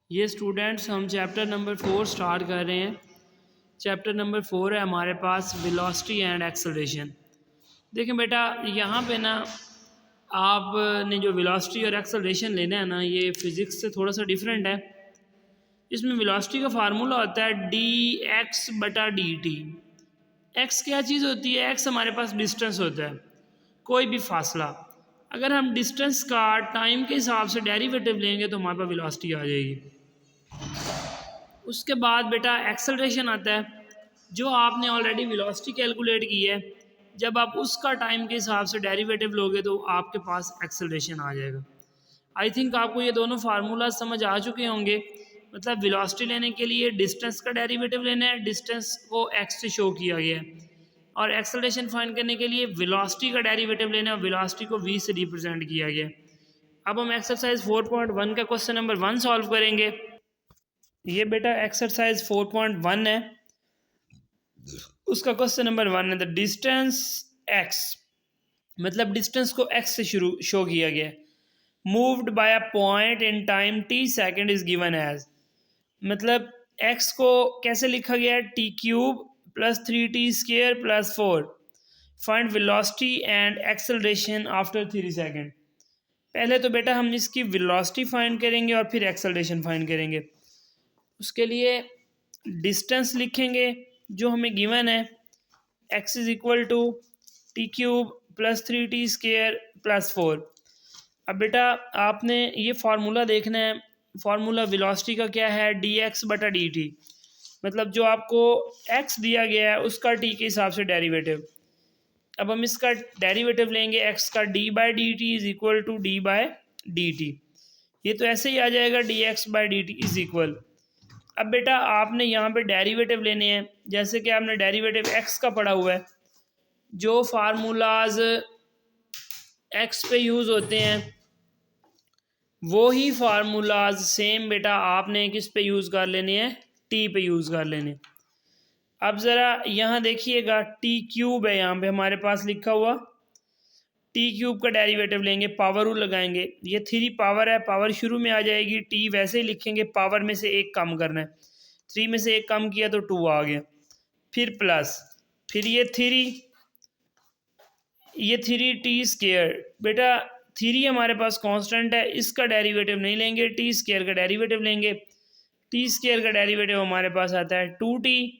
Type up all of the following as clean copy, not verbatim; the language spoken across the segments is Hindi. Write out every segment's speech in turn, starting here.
ये स्टूडेंट्स हम चैप्टर नंबर 4 स्टार्ट कर रहे हैं। चैप्टर नंबर 4 है हमारे पास वेलोसिटी एंड एक्सेलरेशन। देखें बेटा, यहाँ पे ना आपने जो वेलोसिटी और एक्सेलरेशन लेना है ना, ये फिज़िक्स से थोड़ा सा डिफरेंट है। इसमें वेलोसिटी का फार्मूला होता है डी एक्स बटा डी टी। एक्स क्या चीज़ होती है? एक्स हमारे पास डिस्टेंस होता है, कोई भी फासला। अगर हम डिस्टेंस का टाइम के हिसाब से डेरिवेटिव लेंगे तो हमारे पास वेलोसिटी आ जाएगी। उसके बाद बेटा एक्सेलरेशन आता है, जो आपने ऑलरेडी वेलोसिटी कैलकुलेट की है, जब आप उसका टाइम के हिसाब से डेरिवेटिव लोगे तो आपके पास एक्सेलरेशन आ जाएगा। आई थिंक आपको ये दोनों फार्मूला समझ आ चुके होंगे। मतलब वेलोसिटी लेने के लिए डिस्टेंस का डेरिवेटिव लेना है, डिस्टेंस को एक्स से शो किया गया है, और एक्सेलरेशन फाइंड करने के लिए वेलोसिटी का डेरिवेटिव लेना है, वेलोसिटी को वी से रिप्रेजेंट किया गया है। अब हम एक्सरसाइज 4.1 का क्वेश्चन नंबर 1 सॉल्व करेंगे। ये बेटा एक्सरसाइज 4.1 है, उसका क्वेश्चन नंबर 1 है द डिस्टेंस एक्स, मतलब डिस्टेंस को एक्स से शुरू शो किया गया है। Moved by a point in time t second is given as, मतलब एक्स को कैसे लिखा गया है? T cube plus 3t² plus 4। Find velocity and acceleration after 3 second. पहले तो बेटा हम इसकी वेलोसिटी फाइंड करेंगे और फिर एक्सेलरेशन फाइंड करेंगे। उसके लिए डिस्टेंस लिखेंगे जो हमें गिवन है, x is equal to t cube plus 3t² plus 4। अब बेटा आपने ये फार्मूला देखना है। फार्मूला वेलोसिटी का क्या है? डी एक्स बटा डी टी, मतलब जो आपको x दिया गया है उसका t के हिसाब से डेरिवेटिव। अब हम इसका डेरिवेटिव लेंगे, x का d by d t is equal to d by d t. ये तो ऐसे ही आ जाएगा d x by d t is equal. अब बेटा आपने यहाँ पे डेरिवेटिव लेने हैं, जैसे कि आपने डेरिवेटिव x का पढ़ा हुआ है। जो फार्मूलाज x पे यूज़ होते हैं वो ही फार्मूलाज सेम बेटा आपने किस पे यूज़ कर लेने हैं? t पे यूज़ कर लेने। अब ज़रा यहाँ देखिएगा, टी क्यूब है यहाँ पे हमारे पास लिखा हुआ। टी क्यूब का डेरिवेटिव लेंगे, पावर रूल लगाएंगे। ये 3 पावर है, पावर शुरू में आ जाएगी, टी वैसे ही लिखेंगे, पावर में से एक कम करना है। 3 में से एक कम किया तो 2 आ गया, फिर प्लस, फिर ये 3t²। बेटा 3 हमारे पास कांस्टेंट है, इसका डेरिवेटिव नहीं लेंगे, t² का डेरिवेटिव लेंगे। t² का डेरिवेटिव हमारे पास आता है 2t,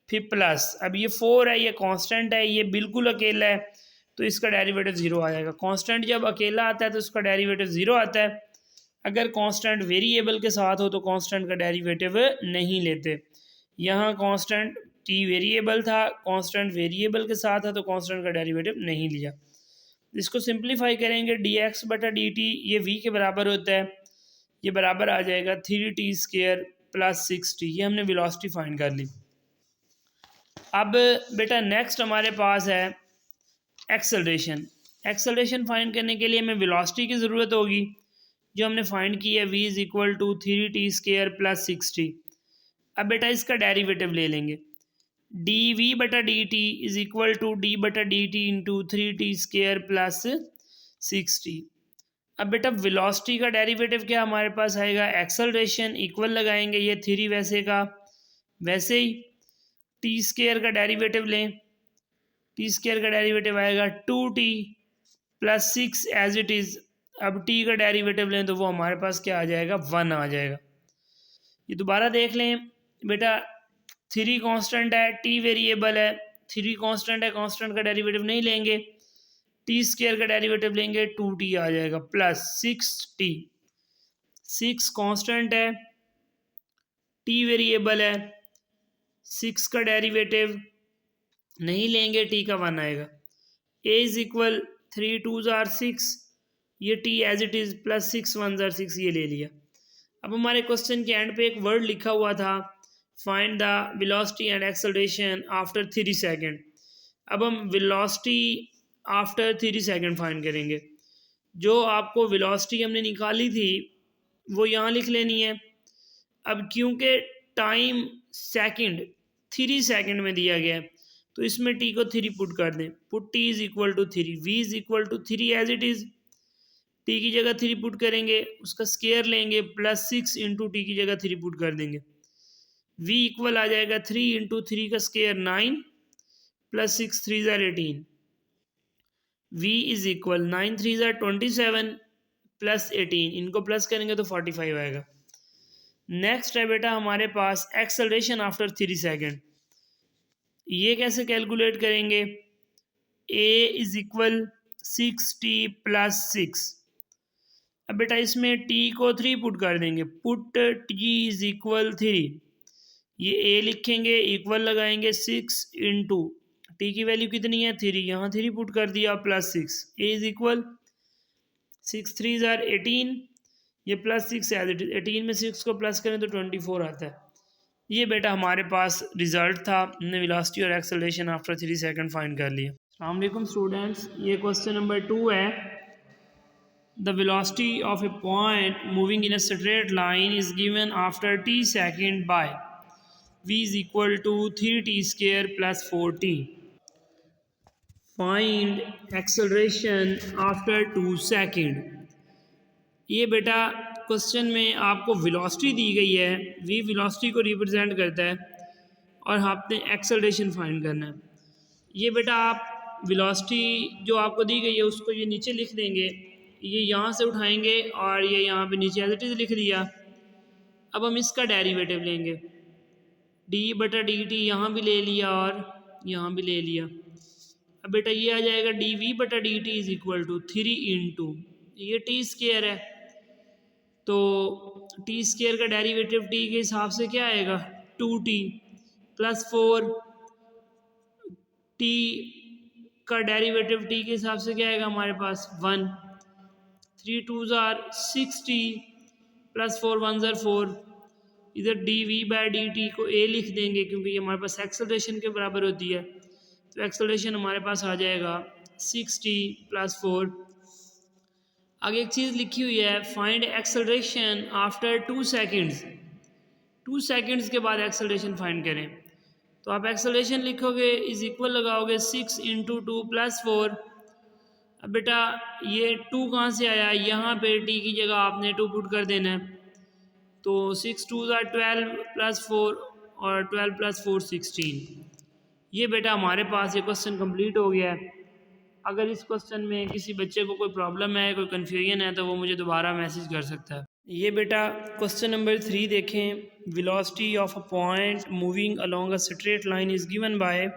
फिर प्लस, अब ये 4 है, ये कांस्टेंट है, ये बिल्कुल अकेला है तो इसका डेरिवेटिव 0 आ जाएगा। कांस्टेंट जब अकेला आता है तो उसका डेरिवेटिव 0 आता है। अगर कांस्टेंट वेरिएबल के साथ हो तो कांस्टेंट का डेरिवेटिव नहीं लेते। यहाँ कांस्टेंट टी वेरिएबल था, कांस्टेंट वेरिएबल के साथ है तो कांस्टेंट का डेरिवेटिव नहीं लिया। इसको सिंप्लीफाई करेंगे, डी एक्स बटा डी टी ये v के बराबर होता है, ये बराबर आ जाएगा 3t² प्लस 6t। ये हमने वेलोसिटी फाइंड कर ली। अब बेटा नेक्स्ट हमारे पास है एक्सेलरेशन। एक्सेलरेशन फाइंड करने के लिए हमें वेलोसिटी की ज़रूरत होगी, जो हमने फाइंड की है v is equal to 3t² plus 6t। अब बेटा इसका डेरिवेटिव ले लेंगे, डी वी बटा d t is equal to d बटा d t into 3t² plus 6t। अब बेटा वेलोसिटी का डेरिवेटिव क्या हमारे पास आएगा? एक्सेलरेशन इक्वल लगाएंगे, ये 3 वैसे का वैसे ही, t² का डेरिवेटिव लें, t² का डेरिवेटिव आएगा 2t plus 6 as it is. अब t का डेरिवेटिव लें तो वो हमारे पास क्या आ जाएगा? 1 आ जाएगा। ये दोबारा देख लें बेटा, 3 कांस्टेंट है, t वेरिएबल है, 3 कांस्टेंट है, कांस्टेंट का डेरिवेटिव नहीं लेंगे, t² का डेरिवेटिव लेंगे 2t आ जाएगा प्लस 6t। 6 कांस्टेंट है, t वेरिएबल है, 6 का डेरिवेटिव नहीं लेंगे, t का 1 आएगा। a is equal 3 2s are 6, ये t as it is plus 6 1s are 6, ये ले लिया। अब हमारे क्वेश्चन के एंड पे एक वर्ड लिखा हुआ था, find the velocity and acceleration after 3 second. अब हम वेलोसिटी आफ्टर 3 सेकेंड फाइंड करेंगे। जो आपको वेलोसिटी हमने निकाली थी वो यहाँ लिख लेनी है। अब क्योंकि टाइम सेकंड 3 सेकेंड में दिया गया है तो इसमें t को 3 पुट कर दें, put t is equal to 3, v is equal to 3 as it is. T की जगह 3 पुट करेंगे, उसका स्केयर लेंगे प्लस 6 इंटू टी की जगह 3 पुट कर देंगे। v इक्वल आ जाएगा 3 इंटू 3 का स्केयर 9 प्लस 6 3 ज़ार 18। v इज इक्वल 9 3 ज़ार 27 प्लस 18, इनको प्लस करेंगे तो 45 आएगा। नेक्स्ट है बेटा हमारे पास एक्सेलरेशन आफ्टर 3 सेकेंड। ये कैसे कैलकुलेट करेंगे? a is equal 6t plus 6। अब बेटा इसमें t को 3 पुट कर देंगे, पुट t इज इक्वल 3, ये a लिखेंगे, इक्वल लगाएंगे 6 इंटू टी की वैल्यू कितनी है 3, यहाँ 3 पुट कर दिया प्लस 6, a इज इक्वल 6 3 ज़ार 18, ये प्लस 6 है, 18 में 6 को प्लस करें तो 24 आता है। ये बेटा हमारे पास रिजल्ट था, हमने वेलोसिटी और एक्सेलरेशन आफ्टर 3 सेकंड फाइंड कर लिया। अस्सलाम वालेकुम स्टूडेंट्स, ये क्वेश्चन नंबर 2 है। The velocity of a point moving in a straight line is given after t second by v is equal to 3t square plus 4t। Find acceleration after 2 second. ये बेटा क्वेश्चन में आपको वेलोसिटी दी गई है, v वेलोसिटी को रिप्रेजेंट करता है और आपने एक्सेलरेशन फाइंड करना है। ये बेटा आप वेलोसिटी जो आपको दी गई है उसको ये नीचे लिख देंगे, ये यहाँ से उठाएंगे और ये यहाँ पे नीचे एज इट इज़ लिख दिया। अब हम इसका डेरिवेटिव लेंगे, d बटा डी टी यहाँ भी ले लिया और यहाँ भी ले लिया। अब बेटा ये आ जाएगा डी वी बटा d t is equal to 3 into ये टी स्क्वायर है, तो टी स्क्वायर का डेरिवेटिव टी के हिसाब से क्या आएगा 2t प्लस 4, टी का डेरिवेटिव टी के हिसाब से क्या आएगा हमारे पास 1, 3 2 ज़ार 6t प्लस 4 1 ज़ार 4। इधर d v by d t को a लिख देंगे क्योंकि ये हमारे पास एक्सेलरेशन के बराबर होती है, तो एक्सेलरेशन हमारे पास आ जाएगा 6t प्लस 4। आगे एक चीज़ लिखी हुई है, find acceleration after 2 seconds. 2 seconds के बाद एक्सेलरेशन फाइंड करें, तो आप एक्सेलरेशन लिखोगे इज इक्वल लगाओगे 6 इंटू 2 प्लस 4। अब बेटा ये 2 कहाँ से आया, यहाँ पे t की जगह आपने 2 पुट कर देना है, तो 6 2 ज़ार 12 प्लस 4 और 12 प्लस 4 16। ये बेटा हमारे पास ये क्वेश्चन कंप्लीट हो गया है। अगर इस क्वेश्चन में किसी बच्चे को कोई प्रॉब्लम है, कोई कन्फ्यूजन है, तो वो मुझे दोबारा मैसेज कर सकता है। ये बेटा क्वेश्चन नंबर 3 देखें। Velocity of a point moving along a straight line is given by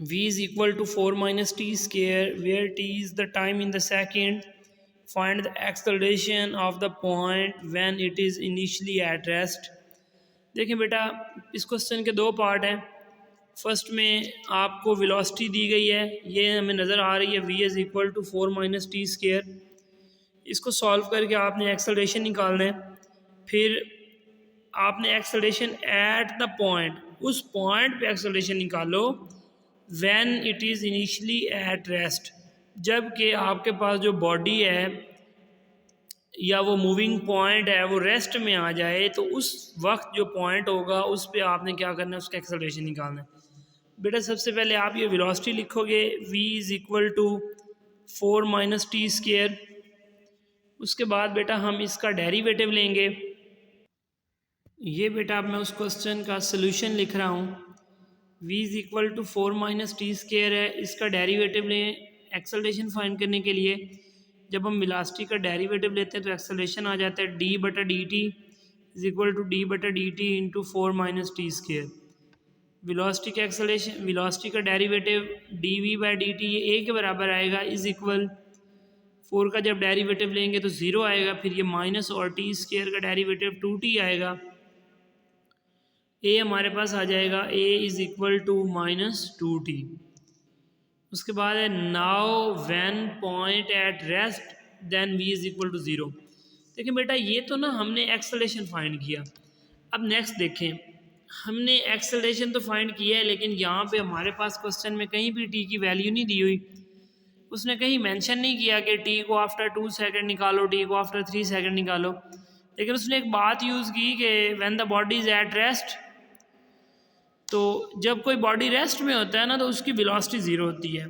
v is equal to 4 minus t square where t is the time in the second. Find the acceleration of the point when it is initially at rest. देखें बेटा इस क्वेश्चन के 2 पार्ट हैं। फर्स्ट में आपको वेलोसिटी दी गई है, ये हमें नज़र आ रही है v is equal to 4 minus t square. इसको सॉल्व करके आपने एक्सेलरेशन निकालना है, फिर आपने एक्सेलरेशन एट द पॉइंट, उस पॉइंट पे एक्सेलरेशन निकालो when it is initially at rest, जबकि आपके पास जो बॉडी है या वो मूविंग पॉइंट है वो रेस्ट में आ जाए, तो उस वक्त जो पॉइंट होगा उस पे आपने क्या करना है, उसका एक्सेलरेशन निकालना है। बेटा सबसे पहले आप ये वेलोसिटी लिखोगे v is equal to 4 minus t square. उसके बाद बेटा हम इसका डेरिवेटिव लेंगे। ये बेटा अब मैं उस क्वेश्चन का सलूशन लिख रहा हूँ। v is equal to 4 minus t square है, इसका डेरिवेटिव लें एक्सेलरेशन फाइंड करने के लिए। जब हम वेलोसिटी का डेरिवेटिव लेते हैं तो एक्सेलरेशन आ जाता है d बटा d t is equal to d बटा d t into 4 minus t square. Velocity का एक्सेलरेशन, वेलोसिटी का derivative d v by d t ये a के बराबर आएगा, इज़ इक्वल 4 का जब डेरिवेटिव लेंगे तो 0 आएगा, फिर ये माइनस और टी स्क्वायर का डेरिवेटिव 2t आएगा, a हमारे पास आ जाएगा a is equal to minus 2t। उसके बाद है now when point at rest then v is equal to 0। देखिए बेटा ये तो ना हमने एक्सेलरेशन फाइंड किया। अब नेक्स्ट देखें, हमने एक्सेलरेशन तो फाइंड किया है, लेकिन यहाँ पे हमारे पास क्वेश्चन में कहीं भी t की वैल्यू नहीं दी हुई। उसने कहीं मेंशन नहीं किया कि t को आफ्टर 2 सेकंड निकालो, t को आफ्टर 3 सेकंड निकालो, लेकिन उसने एक बात यूज़ की कि when the body is at rest. तो जब कोई बॉडी रेस्ट में होता है ना तो उसकी वेलोसिटी 0 होती है।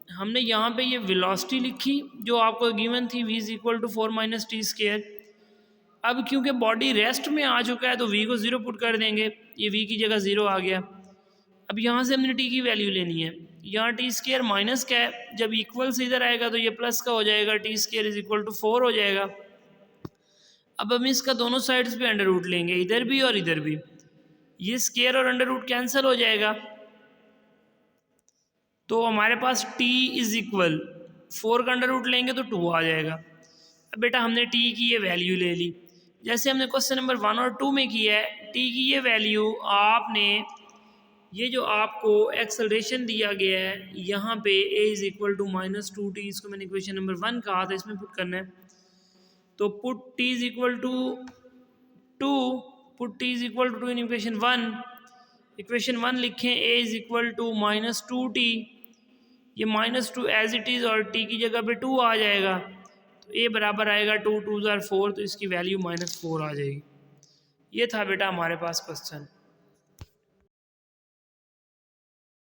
हमने यहाँ पे ये वेलोसिटी लिखी जो आपको गिवन थी v is equal to 4 minus t square. अब क्योंकि बॉडी रेस्ट में आ चुका है तो v को 0 पुट कर देंगे, ये v की जगह 0 आ गया। अब यहाँ से हमने t की वैल्यू लेनी है, यहाँ टी स्केयर माइनस का है, जब इक्वल से इधर आएगा तो ये प्लस का हो जाएगा, t square is equal to 4 हो जाएगा। अब हम इसका दोनों साइड्स पे अंडर रूट लेंगे, इधर भी और इधर भी, ये स्केयर और अंडर रूट कैंसिल हो जाएगा, तो हमारे पास t इज इक्वल 4 का अंडर रूट लेंगे तो 2 आ जाएगा। अब बेटा हमने t की ये वैल्यू ले ली, जैसे हमने क्वेश्चन नंबर 1 और 2 में किया है। t की ये वैल्यू आपने, ये जो आपको एक्सेलरेशन दिया गया है यहाँ पे a is equal to -2t, इसको मैंने इक्वेशन नंबर 1 कहा था, इसमें पुट करना है। तो put t is equal to 2, put t is equal to 2 in equation 1, equation 1 लिखें a is equal to -2t, ये -2 एज इट इज़ और t की जगह पे 2 आ जाएगा, तो a बराबर आएगा 2 2 4, तो इसकी वैल्यू -4 आ जाएगी। ये था बेटा हमारे पास क्वेश्चन।